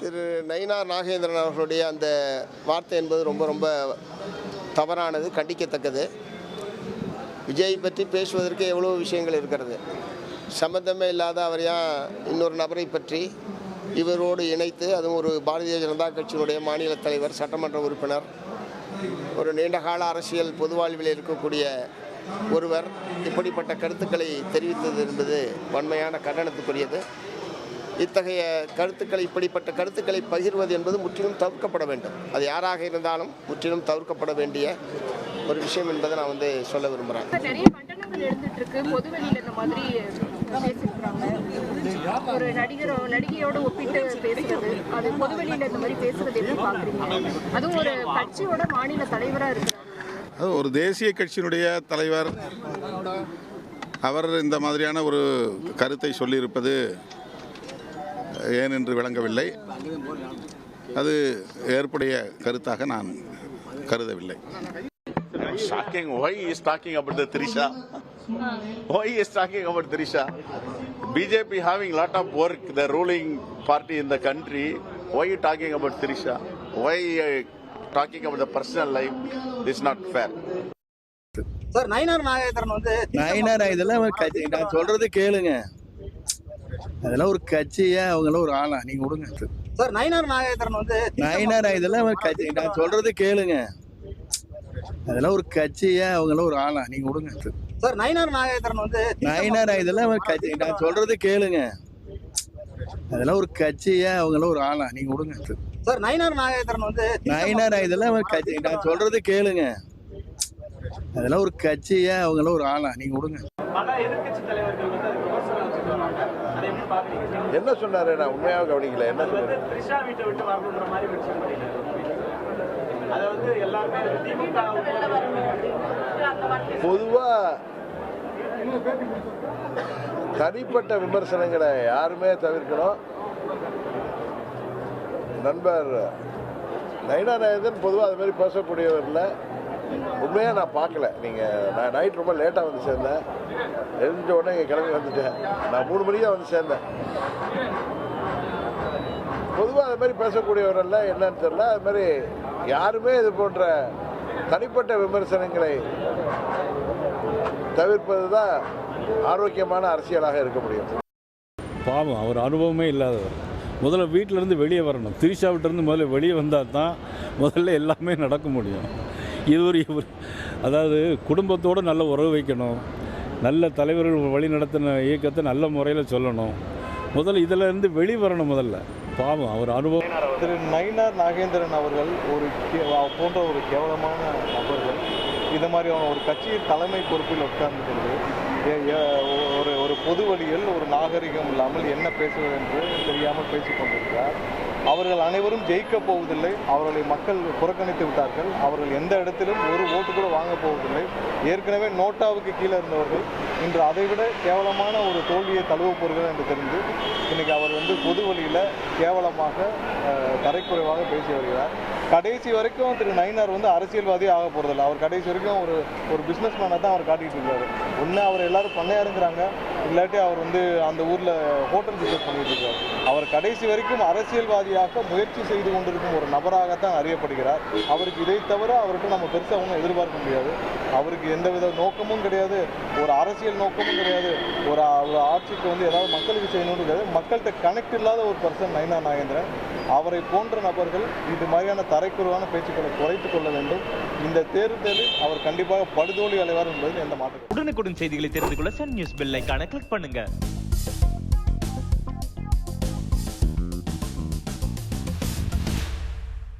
திரு நயினார் நாகேந்திரன் அவர்களுடைய அந்த வார்த்தை என்பது ரொம்ப ரொம்ப தவறானது, கண்டிக்கத்தக்கது. விஜய் பற்றி பேசுவதற்கு எவ்வளோ விஷயங்கள் இருக்கிறது. சம்பந்தமே இல்லாத அவர் இன்னொரு நபரை பற்றி இவரோடு இணைத்து, அதுவும் ஒரு பாரதிய ஜனதா கட்சியினுடைய மாநில தலைவர், சட்டமன்ற உறுப்பினர், ஒரு நீண்டகால அரசியல் பொது வாழ்வில் இருக்கக்கூடிய ஒருவர் இப்படிப்பட்ட கருத்துக்களை தெரிவித்தது என்பது வன்மையான கண்டனத்துக்குரியது. இத்தகைய கருத்துக்களை, இப்படிப்பட்ட கருத்துக்களை பகிர்வது என்பது முற்றிலும் தவிர்க்கப்பட வேண்டும். அது யாராக இருந்தாலும் முற்றிலும் தவிர்க்கப்பட வேண்டிய ஒரு விஷயம் என்பதை நான் சொல்ல விரும்புகிறேன். நிறைய கண்டனங்கள் எழுந்துட்டு இருக்கு. பொதுவெளியில் இந்த மாதிரி பேசியிருக்கிறாங்க. ஒரு நடிகையோட ஒப்பிட்டு பேசுறது, அது பொதுவெளியில் இந்த மாதிரி பேசுறது எப்படி பார்க்குறீங்க? அதுவும் ஒரு கட்சியோட மாநில தலைவராக இருக்கிறார். அது ஒரு தேசிய கட்சியினுடைய தலைவர், அவர் இந்த மாதிரியான ஒரு கருத்தை சொல்லியிருப்பது ஏன் என்று விளங்கவில்லை. அது ஏற்புடைய கருத்தாக நான் கருதவில்லை. Shocking. Why he is talking about the Trisha? Why he is talking about Trisha? BJP having lot of work, the ruling party in the country. Why you talking about Trisha? Why talking about the personal life? This is not fair. Sir, Nainar Nagendran இதெல்லாம் கட்சி, நான் சொல்றது கேளுங்க. அதெல்லாம் ஒரு கட்சியா, அவங்கள ஒரு ஆளா, நீங்க விடுங்க சார். நயினார் நாகேந்திரன் இதெல்லாம் கட்சி, நான் சொல்றது கேளுங்க. அதெல்லாம் ஒரு கட்சியா, அவங்கள ஒரு ஆளா, நீங்க விடுங்க சார். நயினார் நாகேந்திரன் இதெல்லாம் கட்சி, நான் சொல்றது கேளுங்க. அதெல்லாம் ஒரு கட்சியா, அவங்கள ஒரு ஆளா, நீங்க விடுங்க சார். நயினார் நாகேந்திரன் இதெல்லாம் கட்சி, நான் சொல்றது கேளுங்க. அதெல்லாம் ஒரு கட்சியா, அவங்கள ஒரு ஆளா, நீங்க விடுங்க. என்ன சொன்னாரு? நான் உண்மையாக கவனிக்கல. என்ன சொன்னாரு? பொதுவா தனிப்பட்ட விமர்சனங்களை யாருமே தவிர்க்கணும். நண்பர் நயினார் நாகேந்திரன் பொதுவாக அது மாதிரி பேசக்கூடியவர் இல்லை. உண்மையாக நான் பார்க்கல. நான் நைட் ரொம்ப லேட்டாக வந்து சேர்ந்தேன். எழுந்த உடனே இங்கே கிளம்பி வந்துட்டேன். நான் 3 மணிக்கு தான் வந்து சேர்ந்தேன். பொதுவாக அது மாதிரி பேசக்கூடியவர் இல்லை, என்னன்னு தெரியல. அது மாதிரி யாருமே இது போன்ற தனிப்பட்ட விமர்சனங்களை தவிர்ப்பது தான் ஆரோக்கியமான அரசியலாக இருக்க முடியும். பாவம், அவர் அனுபவமே இல்லாதவர். முதல்ல வீட்டிலேருந்து வெளியே வரணும். திரிஷாவிட்டிருந்து முதல்ல வெளியே வந்தால் தான் முதல்ல எல்லாமே நடக்க முடியும். அதாவது குடும்பத்தோடு நல்ல உறவு வைக்கணும், நல்ல தலைவர்கள் வழி நடத்தின இயக்கத்தை நல்ல முறையில் சொல்லணும். முதல்ல இதில் இருந்து வெளிவரணும். முதல்ல பாவம், அவர் அனுபவம். திரு நயினார் நாகேந்திரன் அவர்கள் போன்ற ஒரு கேவலமான நபர்கள் இது மாதிரியான ஒரு கட்சியின் தலைமை பொறுப்பில் உட்கார்ந்து ஒரு பொது வழியில் ஒரு நாகரிகம் இல்லாமல் என்ன பேசுவது என்று தெரியாமல் பேசிக் கொண்டிருக்கிறார். அவர்கள் அனைவரும் ஜெயிக்க போவதில்லை. அவர்களை மக்கள் புறக்கணித்து விட்டார்கள். அவர்கள் எந்த இடத்திலும் ஒரு ஓட்டு கூட வாங்க போவதில்லை. ஏற்கனவே நோட்டாவுக்கு கீழே இருந்தவர்கள் இன்று அதைவிட கேவலமான ஒரு தோல்வியை தழுவ போகிறார்கள் என்று தெரிந்து இன்னைக்கு அவர் பொது வழியில் கேவலமாக தரைக்குறைவாக பேசி வருகிறார். கடைசி வரைக்கும் திரு நயினார் அரசியல்வாதியே ஆக போகிறதில்ல. அவர் கடைசி வரைக்கும் ஒரு பிஸ்னஸ் மேனாக தான் அவர் காட்டிகிட்டு இருக்காரு. ஒன்று அவர் எல்லாரும் பண்ணையாருங்கிறாங்க, இல்லாட்டி அவர் அந்த ஊரில் ஹோட்டல் பிஸ்னஸ் பண்ணிட்டு இருக்கார். அவர் கடைசி வரைக்கும் அரசியல்வாதியாக முயற்சி செய்து கொண்டிருக்கும் ஒரு நபராகத்தான் அறியப்படுகிறார். அவருக்கு இதை தவிர அவர்கிட்ட நம்ம பெருசாக ஒன்றும் எதிர்பார்க்க முடியாது. அவருக்கு எந்தவித நோக்கமும் கிடையாது, ஒரு அரசியல் நோக்கமும் கிடையாது, ஒரு ஆட்சிக்கு ஏதாவது மக்களுக்கு செய்யணும்னு கிடையாது. மக்கள்கிட்ட கனெக்ட் இல்லாத ஒரு பர்சன் நயினார் நாகேந்திரன். அவரை போன்ற நபர்கள் இது மாதிரியான தரைக்குறைவான பேச்சுக்களை குறைத்துக் கொள்ள வேண்டும். இந்த தேர்தலில் அவர் கண்டிப்பாக படுதோல்வி அடைவார் என்பதில் எந்த மாற்றம். உடனுக்குடன் செய்திகளை தெரிந்து கொள்ள சன் நியூஸ் பெல் ஐகானை கிளிக் பண்ணுங்க.